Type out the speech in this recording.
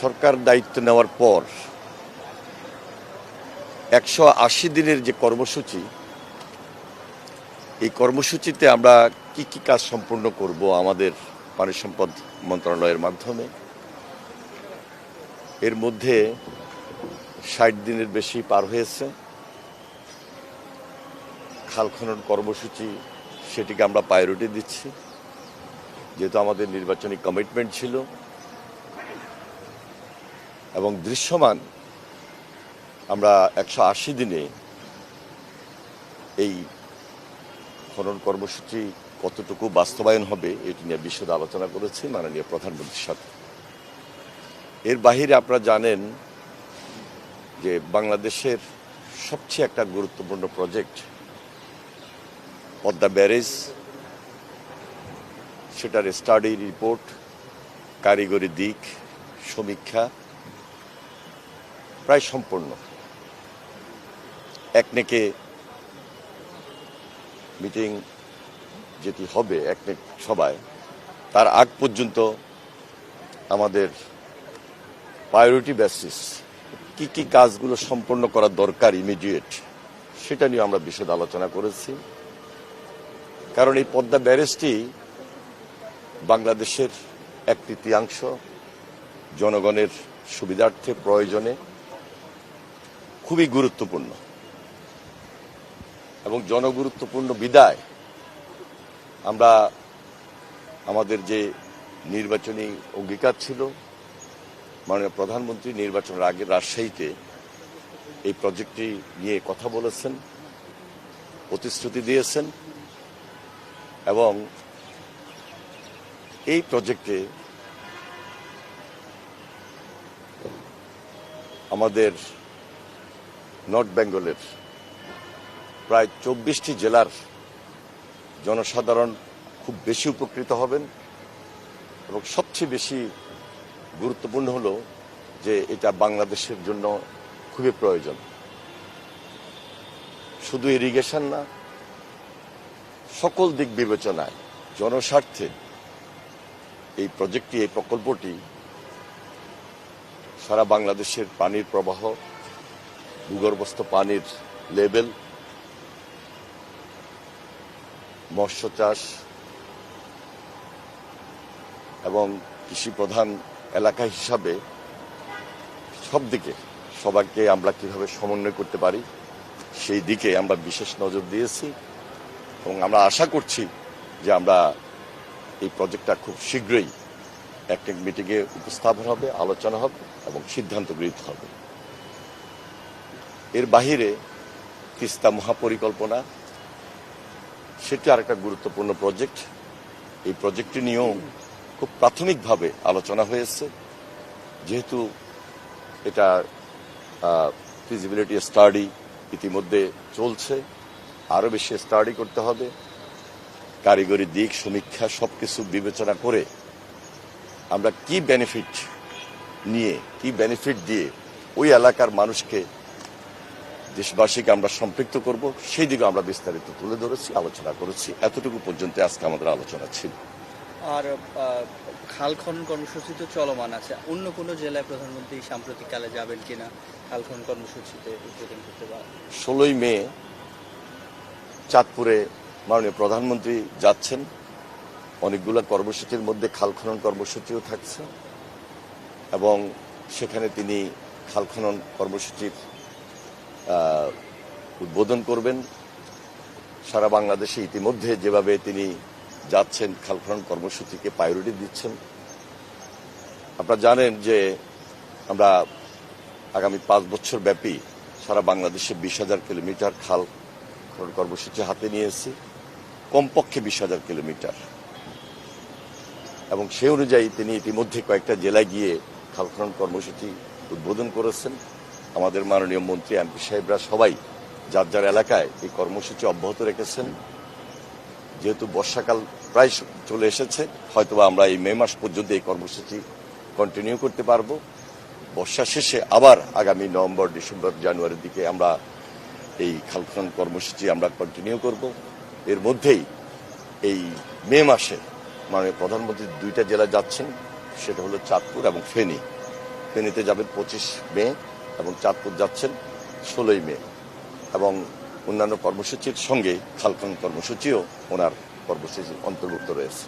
সরকার দায়িত্ব নেওয়ার পর 180 দিনের যে কর্মসূচি, এই কর্মসূচিতে আমরা কি কি কাজ সম্পূর্ণ করব আমাদের পানি সম্পদ মন্ত্রণালয়ের মাধ্যমে, এর মধ্যে 60 দিনের বেশি পার হয়েছে। খাল খনন কর্মসূচি সেটিকে আমরা প্রায়োরিটি দিচ্ছি, যেহেতু আমাদের নির্বাচনী কমিটমেন্ট ছিল, এবং দৃশ্যমান আমরা 180 দিনে এই খনন কর্মসূচি কতটুকু বাস্তবায়ন হবে এটি নিয়ে বিশদ আলোচনা করেছি মাননীয় প্রধানমন্ত্রীর সাথে। এর বাহিরে আপনারা জানেন যে বাংলাদেশের সবচেয়ে একটা গুরুত্বপূর্ণ প্রজেক্ট পদ্মা ব্যারেজ, সেটার স্টাডি রিপোর্ট, কারিগরি দিক সমীক্ষা প্রায় সম্পূর্ণ। একনেকে মিটিং যেটি হবে, একনেক সভায়, তার আগ পর্যন্ত আমাদের প্রায়োরিটি বেসিস কি কি কাজগুলো সম্পন্ন করা দরকার ইমিডিয়েট, সেটা নিয়ে আমরা বিশদ আলোচনা করেছি। কারণ এই পদ্মা ব্যারেজটি বাংলাদেশের 1/3 জনগণের সুবিধার্থে প্রয়োজনে খুবই গুরুত্বপূর্ণ, এবং জনগুরুত্বপূর্ণ বিদায় আমরা আমাদের যে নির্বাচনী অঙ্গীকার ছিল, মাননীয় প্রধানমন্ত্রী নির্বাচনের আগে রাজশাহীতে এই প্রজেক্টটি নিয়ে কথা বলেছেন, প্রতিশ্রুতি দিয়েছেন, এবং এই প্রজেক্টে আমাদের নর্থ বেঙ্গলের প্রায় 24টি জেলার জনসাধারণ খুব বেশি উপকৃত হবেন, এবং সবচেয়ে বেশি গুরুত্বপূর্ণ হলো যে এটা বাংলাদেশের জন্য খুবই প্রয়োজন। শুধু ইরিগেশন না, সকল দিক বিবেচনায় জনস্বার্থে এই প্রজেক্টটি, এই প্রকল্পটি সারা বাংলাদেশের পানির প্রবাহ, ভূগর্ভস্থ পানির লেভেল, মৎস্য চাষ এবং কৃষি প্রধান এলাকা হিসাবে সব দিকে সবাইকে আমরা কিভাবে সমন্বয় করতে পারি সেই দিকে আমরা বিশেষ নজর দিয়েছি, এবং আমরা আশা করছি যে আমরা এই প্রজেক্টটা খুব শীঘ্রই একটা মিটিংয়ে উপস্থাপন হবে, আলোচনা হবে এবং সিদ্ধান্ত গৃহীত হবে। এর বাহিরে তিস্তা মহাপরিকল্পনা, সেটি আরেকটা গুরুত্বপূর্ণ প্রজেক্ট। এই প্রজেক্টটি নিয়েও খুব প্রাথমিকভাবে আলোচনা হয়েছে, যেহেতু এটা ফিজিবিলিটি স্টাডি ইতিমধ্যে চলছে, আরও বেশি স্টাডি করতে হবে, কারিগরি দিক সমীক্ষা সবকিছু বিবেচনা করে আমরা কি বেনিফিট নিয়ে, কি বেনিফিট দিয়ে ওই এলাকার মানুষকে, দেশবাসীকে আমরা সম্পৃক্ত করব, সেই দিকে আমরা বিস্তারিত তুলে ধরেছি, আলোচনা করেছি। এতটুকু পর্যন্ত আজকে আমাদের আলোচনা ছিল। আর খাল খনন কর্মসূচি তো চলমান আছে, অন্য কোনো জেলায় প্রধানমন্ত্রী সাম্প্রতিককালে যাবেন কিনা খাল খনন কর্মসূচিতে উদ্বোধন করতে পারেন? 16ই মে চাঁদপুরে মাননীয় প্রধানমন্ত্রী যাচ্ছেন। অনেকগুলো কর্মসূচির মধ্যে খাল খনন কর্মসূচিও থাকছে, এবং সেখানে তিনি খাল খনন কর্মসূচির উদ্বোধন করবেন। সারা বাংলাদেশে ইতিমধ্যে যেভাবে তিনি যাচ্ছেন, খাল খনন কর্মসূচিকে প্রায়োরিটি দিচ্ছেন। আপনারা জানেন যে আমরা আগামী 5 বছর ব্যাপী সারা বাংলাদেশে 20,000 কিলোমিটার খাল খনন কর্মসূচি হাতে নিয়েছি, কমপক্ষে 20,000 কিলোমিটার, এবং সেই অনুযায়ী তিনি ইতিমধ্যে কয়েকটা জেলায় গিয়ে খাল খনন কর্মসূচি উদ্বোধন করেছেন। আমাদের মাননীয় মন্ত্রী, এমপি সাহেবরা সবাই যার যার এলাকায় এই কর্মসূচি অব্যাহত রেখেছেন। যেহেতু বর্ষাকাল প্রায় চলে এসেছে, হয়তোবা আমরা এই মে মাস পর্যন্ত এই কর্মসূচি কন্টিনিউ করতে পারবো। বর্ষা শেষে আবার আগামী নভেম্বর, ডিসেম্বর, জানুয়ারির দিকে আমরা এই খাল খনন কর্মসূচি আমরা কন্টিনিউ করব। এর মধ্যেই এই মে মাসে মাননীয় প্রধানমন্ত্রী 2টা জেলা যাচ্ছেন, সেটা হলো চাঁদপুর এবং ফেনী। ফেনীতে যাবেন 25 মে এবং চাঁদপুর যাচ্ছেন 16 মে এবং অন্যান্য কর্মসূচির সঙ্গে খাল খনন কর্মসূচিও ওনার কর্মসূচির অন্তর্ভুক্ত রয়েছে।